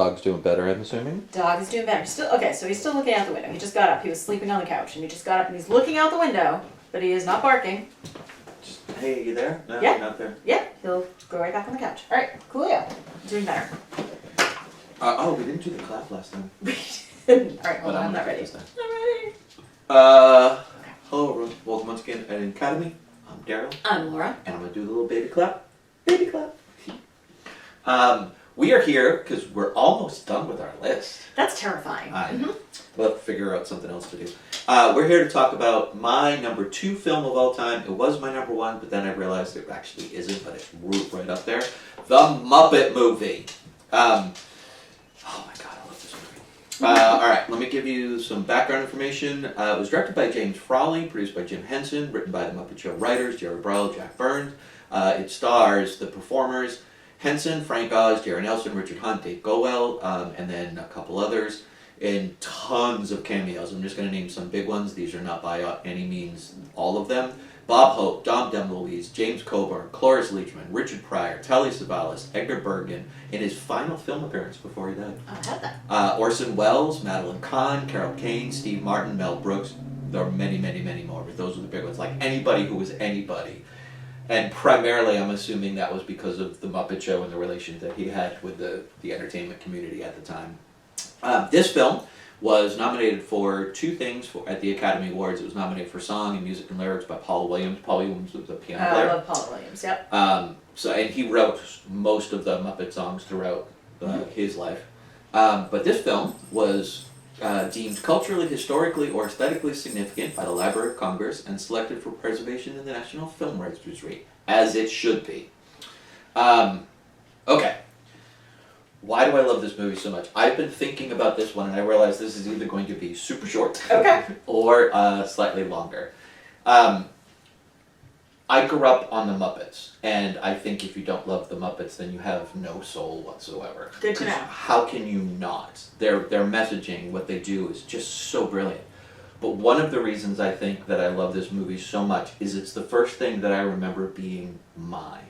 Dog's doing better, I'm assuming? Dog is doing better. So he's still looking out the window. He just got up. He was sleeping on the couch, and he just got up and he's looking out the window, but he is not barking. Just, hey, you there? No, Yeah. you're not there. Yeah, he'll go right back on the couch. All right, Coolio. Doing better. We didn't do the clap last time. All right, hold on. I'm not ready. This time. I'm ready. Hello everyone. Welcome once again at Academy. I'm Darryl. I'm Laura. And I'm going to do the little baby clap. Baby clap. We are here because we're almost done with our list. That's terrifying. We'll have to figure out something else to do. We're here to talk about my number 2 film of all time. It was my number 1, but then I realized it actually isn't, but it's right up there. The Muppet movie. Oh my god, I love this movie. Alright, let me give you some background information. It was directed by James Frawley, produced by Jim Henson, written by the Muppet Show writers, Jerry Burrell, Jack Burns. It stars the performers Henson, Frank Oz, Jerry Nelson, Richard Hunt, Dave Gowell, and then a couple others, and tons of cameos. I'm just going to name some big ones. These are not by any means all of them. Bob Hope, Dom DeLuise, James Coburn, Cloris Leachman, Richard Pryor, Telly Savalas, Edgar Bergen, in his final film appearance before he died. I had that. Orson Welles, Madeline Kahn, Carol Kane, Steve Martin, Mel Brooks. There are many, many, many more, but those are the big ones. Like anybody who was anybody. And primarily, I'm assuming that was because of the Muppet Show and the relation that he had with the entertainment community at the time. This film was nominated for 2 things at the Academy Awards. It was nominated for Song and Music and Lyrics by Paul Williams. Paul Williams was a piano player. I love Paul Williams, yep. And he wrote most of the Muppet songs throughout his life. But this film was deemed culturally, historically, or aesthetically significant by the Library of Congress and selected for preservation in the National Film Registry, as it should be. Okay. Why do I love this movie so much? I've been thinking about this one, and I realized this is either going to be super short or slightly longer. I grew up on the Muppets, and I think if you don't love the Muppets, then you have no soul whatsoever. Good to know. How can you not? Their messaging, what they do, is just so brilliant. But one of the reasons I think that I love this movie so much is it's the first thing that I remember being mine.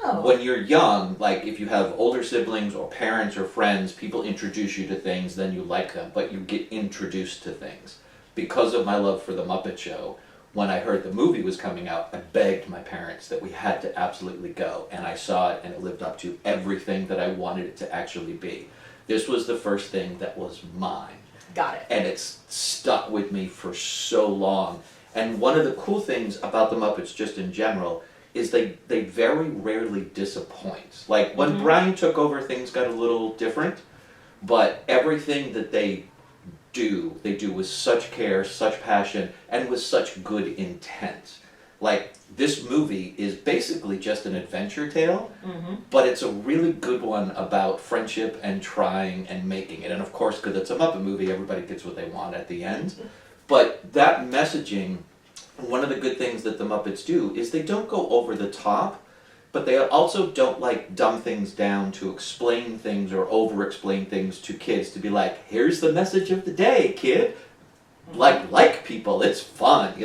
Oh. When you're young, like if you have older siblings or parents or friends, people introduce you to things, then you like them, but you get introduced to things. Because of my love for the Muppet Show, when I heard the movie was coming out, I begged my parents that we had to absolutely go, and I saw it, and it lived up to everything that I wanted it to actually be. This was the first thing that was mine. Got it. And it's stuck with me for so long. And one of the cool things about the Muppets, just in general, is they very rarely disappoint. Like, when Brian took over, things got a little different, but everything that they do with such care, such passion, and with such good intent. Like, this movie is basically just an adventure tale, but it's a really good one about friendship and trying and making it. And of course, because it's a Muppet movie, everybody gets what they want at the end. But that messaging, one of the good things that the Muppets do is they don't go over the top, but they also don't like dumb things down to explain things or over-explain things to kids to be like, here's the message of the day, kid. Like people, it's fun.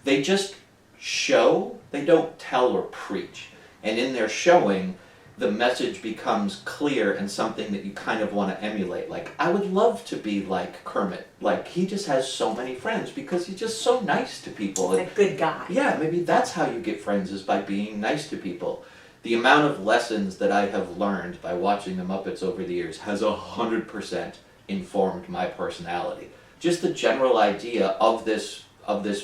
They just show, they don't tell or preach. And in their showing, the message becomes clear and something that you kind of want to emulate. Like, I would love to be like Kermit. Like, he just has so many friends because he's just so nice to people. He's a good guy. Yeah, maybe that's how you get friends, is by being nice to people. The amount of lessons that I have learned by watching the Muppets over the years has 100% informed my personality. Just the general idea of this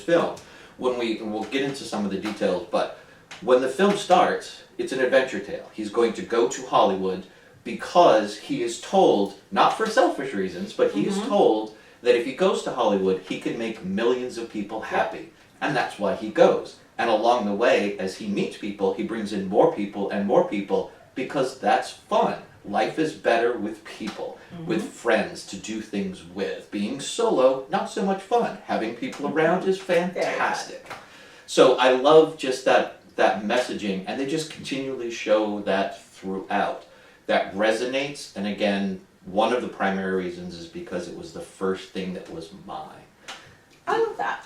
film. We'll get into some of the details, but when the film starts, it's an adventure tale. He's going to go to Hollywood because he is told, not for selfish reasons, but he is told that if he goes to Hollywood, he can make millions of people happy. And that's why he goes. And along the way, as he meets people, he brings in more people and more people, because that's fun. Life is better with people, with friends to do things with. Being solo, not so much fun. Having people around is fantastic. So I love just that messaging, and they just continually show that throughout. That resonates, and again, one of the primary reasons is because it was the first thing that was mine. I love that.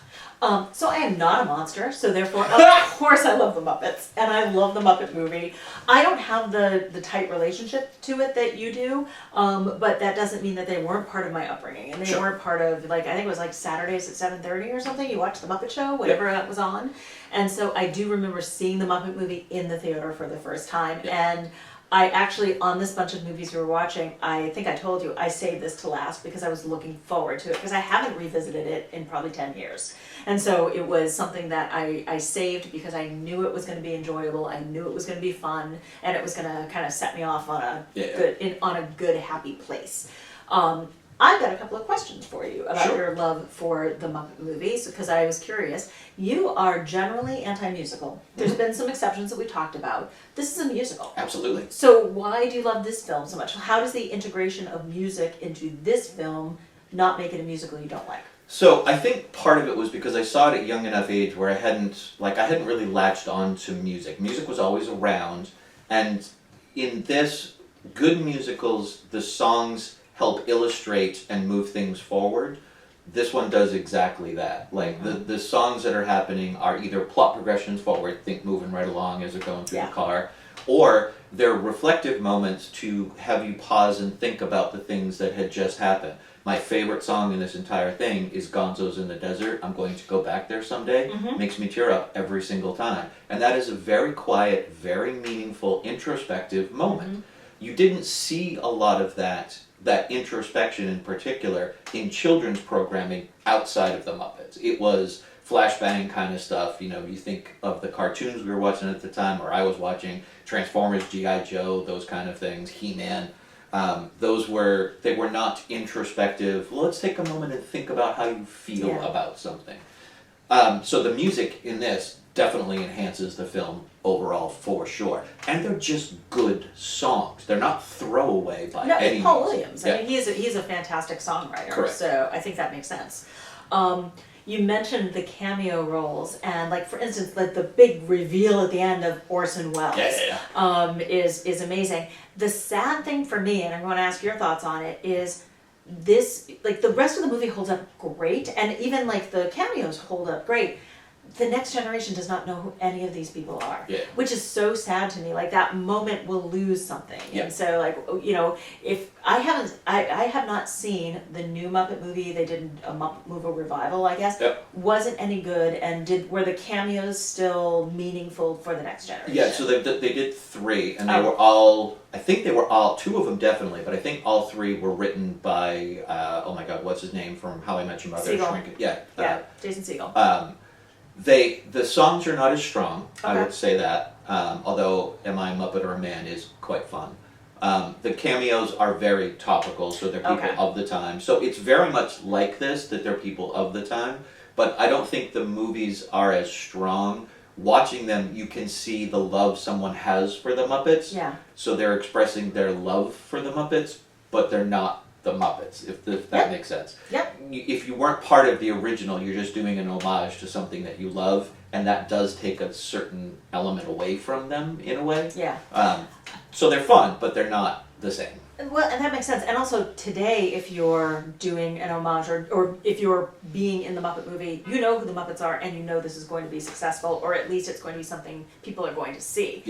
So I am not a monster, so therefore, of course, I love the Muppets, and I love the Muppet movie. I don't have the tight relationship to it that you do, but that doesn't mean that they weren't part of my upbringing, and they weren't part of, like, I think it was like Saturdays at 7:30 or something. You watched the Muppet Show, whatever that was on, and so I do remember seeing the Muppet movie in the theater for the first time, and I actually, on this bunch of movies we were watching, I think I told you, I saved this to last because I was looking forward to it, because I haven't revisited it in probably 10 years. And so it was something that I saved because I knew it was going to be enjoyable, I knew it was going to be fun, and it was going to kind of set me off on a good, happy place. I've got a couple of questions for you about your love for the Muppet movies, because I was curious. You are generally anti-musical. There's been some exceptions that we talked about. This is a musical. Absolutely. So why do you love this film so much? How does the integration of music into this film not make it a musical you don't like? So I think part of it was because I saw it at young enough age where I hadn't really latched on to music. Music was always around, and in this, good musicals, the songs help illustrate and move things forward. This one does exactly that. Like, the songs that are happening are either plot progressions forward, think moving right along as they're going through the car, or they're reflective moments to have you pause and think about the things that had just happened. My favorite song in this entire thing is Gonzo's in the Desert. I'm going to go back there someday. Makes me tear up every single time. And that is a very quiet, very meaningful, introspective moment. You didn't see a lot of that introspection in particular in children's programming outside of the Muppets. It was flashbang kind of stuff. You know, you think of the cartoons we were watching at the time, or I was watching, Transformers, G.I. Joe, those kind of things, He-Man. They were not introspective. Well, let's take a moment and think about how you feel about something. So the music in this definitely enhances the film overall, for sure. And they're just good songs. They're not throwaway by any means. Paul Williams. I mean, he's a fantastic songwriter. Correct. So I think that makes sense. You mentioned the cameo roles, and like, for instance, like the big reveal at the end of Orson Welles is amazing. The sad thing for me, and I'm going to ask your thoughts on it, is this, like, the rest of the movie holds up great, and even like the cameos hold up great. The next generation does not know who any of these people are, which is so sad to me. Like, that moment will lose something. And so, like, you know, if I have not seen the new Muppet movie. They did a Muppet movie revival, I guess. Wasn't any good, and were the cameos still meaningful for the next generation? Yeah, so they did 3, and they were all, I think they were all, 2 of them definitely, but I think all 3 were written by, oh my god, what's his name from How I Met Your Mother? Segel. Jason Segel. The songs are not as strong, I would say that, although Am I a Muppet or a Man is quite fun. The cameos are very topical, so they're people of the time. So it's very much like this, that they're people of the time, but I don't think the movies are as strong. Watching them, you can see the love someone has for the Muppets. So they're expressing their love for the Muppets, but they're not the Muppets, if that makes sense. If you weren't part of the original, you're just doing an homage to something that you love, and that does take a certain element away from them, in a way. So they're fun, but they're not the same. Well, and that makes sense. And also, today, if you're doing an homage, or if you're being in the Muppet movie, you know who the Muppets are, and you know this is going to be successful, or at least it's going to be something people are going to see.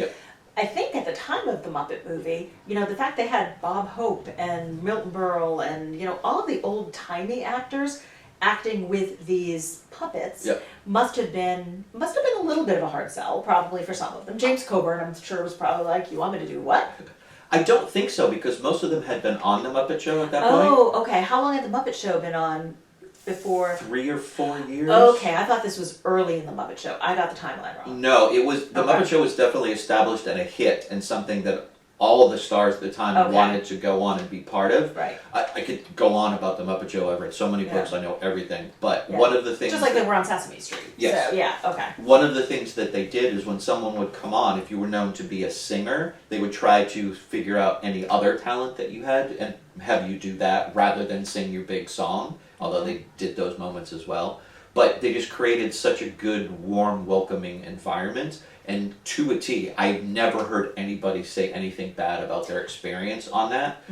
I think at the time of the Muppet movie, you know, the fact they had Bob Hope and Milton Berle and, you know, all of the old-timey actors acting with these puppets must have been a little bit of a hard sell, probably, for some of them. James Coburn, I'm sure, was probably like, you want me to do what? I don't think so, because most of them had been on the Muppet Show at that point. Oh, okay. How long had the Muppet Show been on before? 3 or 4 years. Okay, I thought this was early in the Muppet Show. I got the timeline wrong. No, it was, the Muppet Show was definitely established and a hit, and something that all of the stars at the time wanted to go on and be part of. I could go on about the Muppet Show. I've read so many books, I know everything. But one of the things... Just like they were on Sesame Street. So, one of the things that they did is when someone would come on, if you were known to be a singer, they would try to figure out any other talent that you had and have you do that rather than sing your big song, although they did those moments as well. but they just created such a good, warm, welcoming environment. And to a T, I've never heard anybody say anything bad about their experience on that.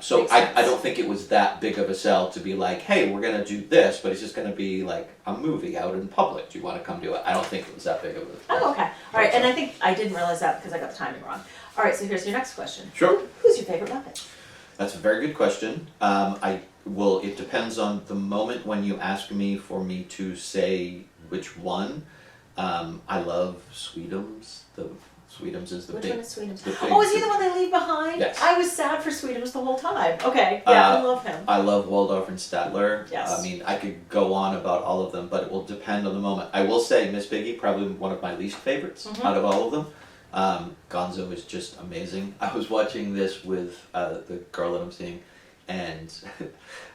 So I don't think it was that big of a sell to be like, hey, we're going to do this, but it's just going to be like a movie out in public. Do you want to come do it? I don't think it was that big of a Oh, okay. All right, and I think I didn't realize that because I got the timing wrong. All right, so here's your next question. Sure. Who's your favorite Muppet? That's a very good question. It depends on the moment when you ask me for me to say which one. I love Sweetums. Sweetums is the Which big. one is Sweetums? the big- Oh, is he the one they leave behind? Yes. I was sad for Sweetums the whole time. Okay, yeah, I love him. I love Waldorf and Statler. Yes. I mean, I could go on about all of them, but it will depend on the moment. I will say Miss Piggy, probably one of my least favorites out of all of them. Gonzo is just amazing. I was watching this with the girl that I'm seeing, and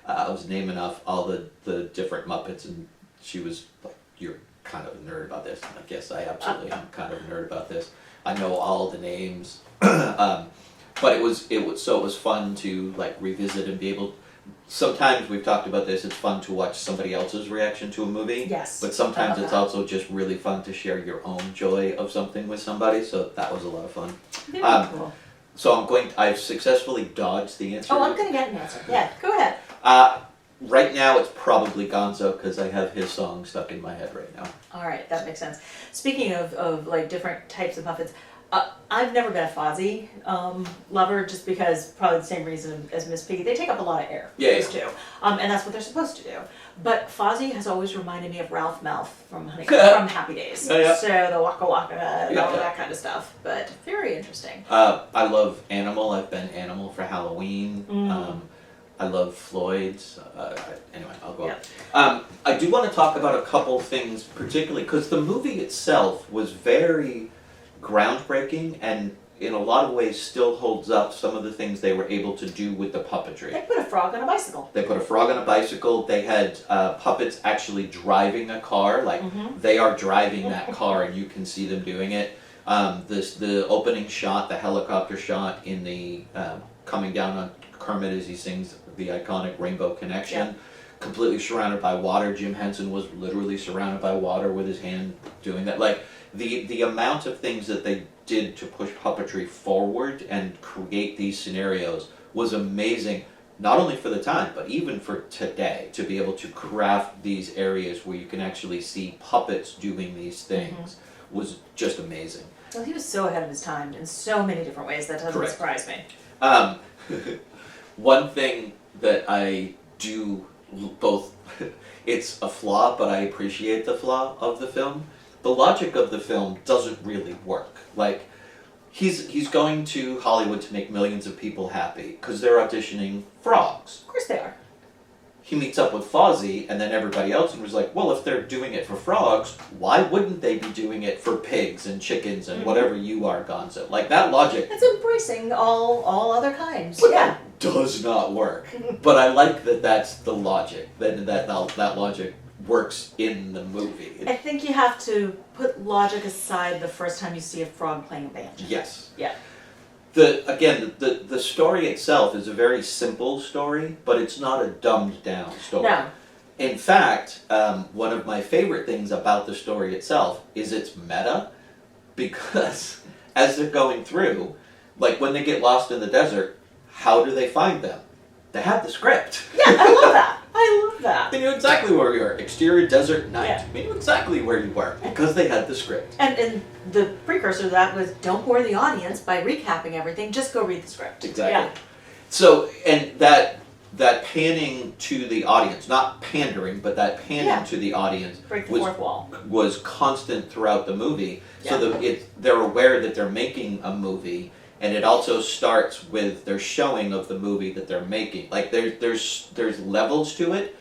I was naming off all the different Muppets, and she was like, "You're kind of a nerd about this." I'm like, yes, I absolutely am kind of a nerd about this. I know all the names, but it was fun to like revisit and be able. Sometimes we've talked about this. It's fun to watch somebody else's reaction to a movie. Yes. But sometimes I love it's that. also just really fun to share your own joy of something with somebody. So that was a lot of fun. Very cool. So I've successfully dodged the answer. Oh, I'm going to get an answer. Yeah, go ahead. Right now it's probably Gonzo because I have his song stuck in my head right now. All right, that makes sense. Speaking of like different types of Muppets, I've never been a Fozzie lover, just because probably the same reason as Miss Piggy. They take up a lot of air. Yeah, Those two, and that's what they're supposed to do. But Fozzie has always reminded me of Ralph Malph from from Happy Days. Oh, yeah. So the Waka Waka and all Yeah. that kind of stuff. But very interesting. I love Animal. I've been Animal for Halloween. I love Floyd's. Anyway, I'll go on. I do want to talk about a couple things, particularly because the movie itself was very groundbreaking and in a lot of ways still holds up some of the things they were able to do with the puppetry. They put a frog on a bicycle. They put a frog on a bicycle. They had puppets actually driving a car. Like, they are driving that car and you can see them doing it. The opening shot, the helicopter shot in the coming down on Kermit as he sings the iconic Rainbow Connection, completely surrounded by water. Jim Henson was literally surrounded by water with his hand doing that. Like, the amount of things that they did to push puppetry forward and create these scenarios was amazing, not only for the time, but even for today, to be able to craft these areas where you can actually see puppets doing these things was just amazing. Well, he was so ahead of his time in so many different ways. That doesn't Correct. surprise me. One thing that I do both, it's a flaw, but I appreciate the flaw of the film. The logic of the film doesn't really work. Like, he's going to Hollywood to make millions of people happy because they're auditioning frogs. Of course they are. He meets up with Fozzie and then everybody else and was like, well, if they're doing it for frogs, why wouldn't they be doing it for pigs and chickens and whatever you are, Gonzo? Like, that logic It's embracing all other kinds. but Yeah. that does not work. But I like that that's the logic, that logic works in the movie. I think you have to put logic aside the first time you see a frog playing a banjo. Yes. Yeah. The story itself is a very simple story, but it's not a dumbed down story. No. In fact, one of my favorite things about the story itself is its meta, because as they're going through, like when they get lost in the desert, how do they find them? They have the script. Yeah, I love that. I love that. They knew exactly where we were. Exterior desert night. Yeah. They knew exactly where you were because they had the script. And the precursor to that was don't bore the audience by recapping everything. Just go read the script. Exactly. Yeah. So, and that panning to the audience, not pandering, but that panning to the audience Break the fourth wall. was constant throughout the movie. Yeah. So they're aware that they're making a movie, and it also starts with their showing of the movie that they're making. Like there's levels to it.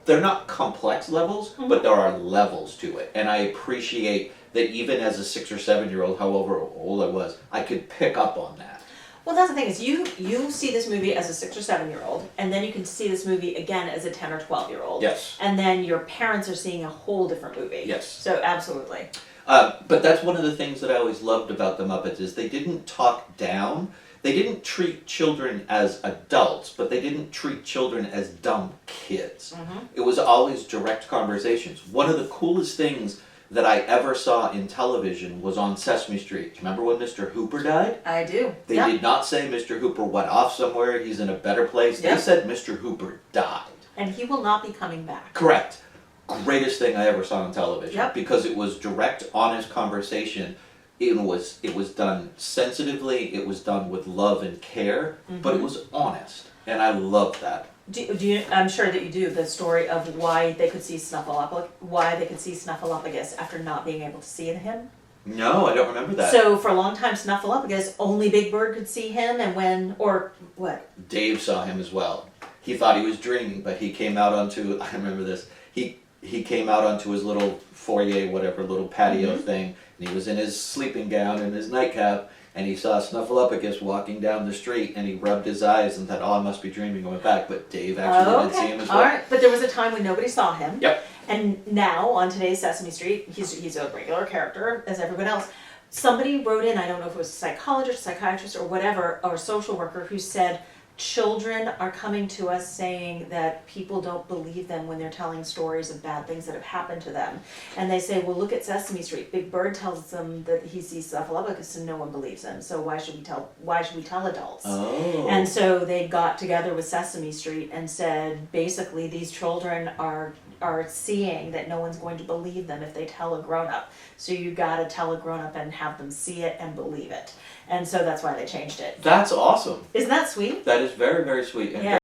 They're not complex levels, but there are levels to it, and I appreciate that even as a 6 or 7 year old, however old I was, I could pick up on that. Well, that's the thing is you see this movie as a 6 or 7 year old, and then you can see this movie again as a 10 or 12 year old. Yes. And then your parents are seeing a whole different movie. Yes. So absolutely. But that's one of the things that I always loved about the Muppets is they didn't talk down. they didn't treat children as adults, but they didn't treat children as dumb kids. It was always direct conversations. One of the coolest things that I ever saw in television was on Sesame Street. Remember when Mr. Hooper died? I do. They did not say Mr. Hooper went off somewhere, he's in a better place. They said Mr. Hooper died. And he will not be coming back. Correct. Greatest thing I ever saw on television. Yep. Because it was direct, honest conversation. It was done sensitively, it was done with love and care, but it was honest. And I loved that. Do you, I'm sure that you do, the story of why they could see Snuffleupagus after not being able to see him? No, I don't remember that. So for a long time, Snuffleupagus, only Big Bird could see him, and what? Dave saw him as well. He thought he was dreaming, but he came out onto, I remember this, he came out onto his little foyer, whatever, little patio thing, and he was in his sleeping gown and his nightcap, and he saw Snuffleupagus walking down the street, and he rubbed his eyes and thought, oh, I must be dreaming, and went back, but Dave actually did see him as well. Alright, but there was a time when nobody saw him. Yep. And now, on today's Sesame Street, he's a regular character, as everyone else. Somebody wrote in, I don't know if it was a psychologist, psychiatrist, or whatever, or a social worker, who said, children are coming to us saying that people don't believe them when they're telling stories of bad things that have happened to them. And they say, well, look at Sesame Street. Big Bird tells them that he sees Snuffleupagus and no one believes him. So why should we tell adults? Oh. And so they got together with Sesame Street and said, basically, these children are seeing that no one's going to believe them if they tell a grown-up. So you gotta tell a grown-up and have them see it and believe it. And so that's why they changed it. That's awesome. Isn't that sweet? That is very, very sweet. And Yeah.